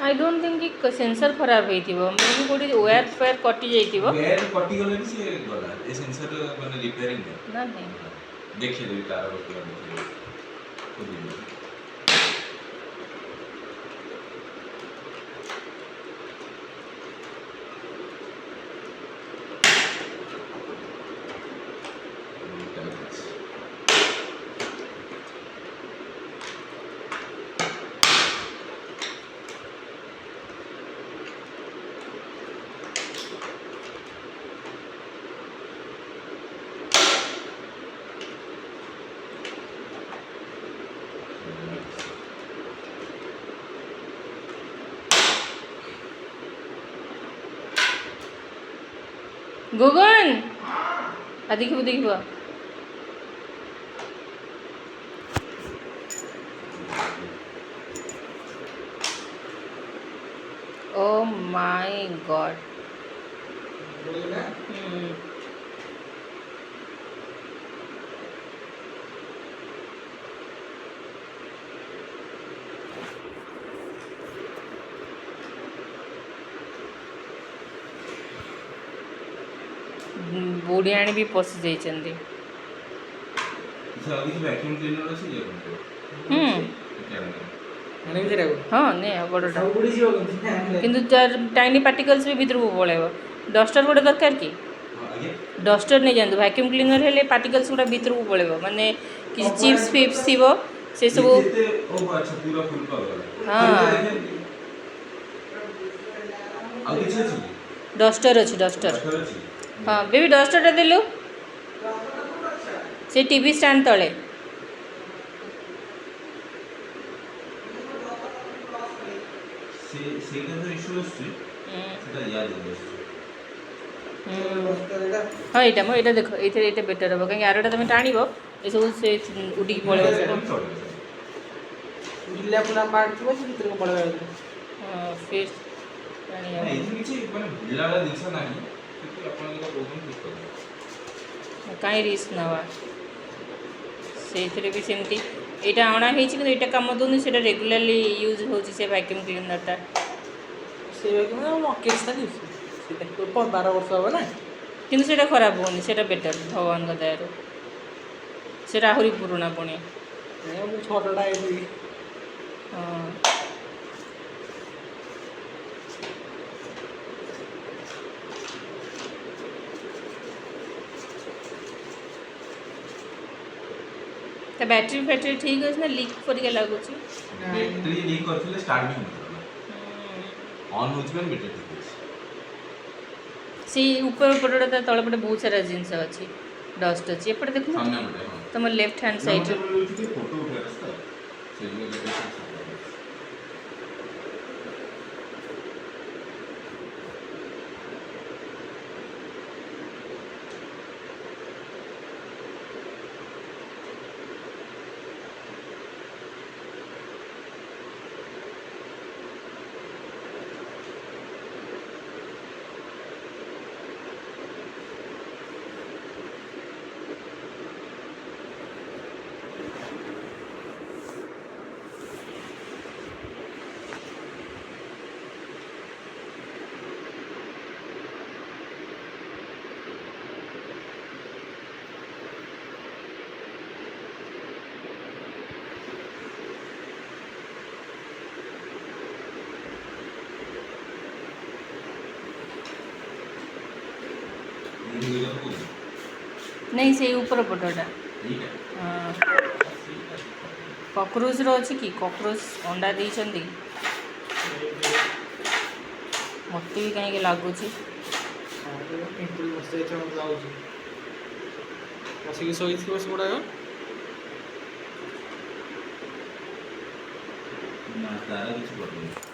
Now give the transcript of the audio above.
I don't think कि sensor खराब होइथिबो मे भी कोडी वायर कटि जाइथिबो वायर कटि गले भी से गला ए सेंसर माने रिपेयरिंग ना नहीं देखिए दे तार बकला देखिए गुगन देखिबो देखिबो ओ माय गॉड बुढ़ियाणी भी पशि जाइछन्ती वैक्यूम क्लीनर अछि जे हाँ नहीं बड़टा किंतु टाइनी पार्टिकल्स भी भीतर को पळेबो डस्टर गोटे दरकार कि डस्टर नहीं जानतु वैक्यूम क्लीनर हेले पार्टिकल्स गुड़ा भीतर को पळेबो माने कि चिप्स फिप्स थिबो से सब हाँ डस्टर अछि डस्टर हाँ बेबी डस्टर देलु से टीवी स्टैंड तले सेटा तो इशू अछि सेटा याद है हाँ यहाँ देख ये बेटर हम कहीं आरटा तुम टाणव ये सब से उड़ी पड़े फिर कहीं रिस्क नवा से भी सेमती यहाँ अणा होता कम दूनी से रेगुलाली यूज हो वैक्यूम क्लीनरटा कि खराब होनी से बेटर भगवान दयार से आहरी पुराणा पुणी हाँ तो बैटरी फैटरी ठीक है ना लीक परिका लागुची बैटरी लीक करथिले स्टार्ट भी होता ऑन होच में बैटरी ठीक है सी ऊपर पटटा तळे पटे बहुत सारा जिंस अछि डस्ट अछि एपटे देखु सामने पटे तुम लेफ्ट हैंड साइड फोटो उठा रास्ता से नहीं से ऊपर पटटा हाँ कॉकरोच रो अछि कि कॉकरोच अंडा देइछन्ती मते भी कहीं लागुची ना तारा किछ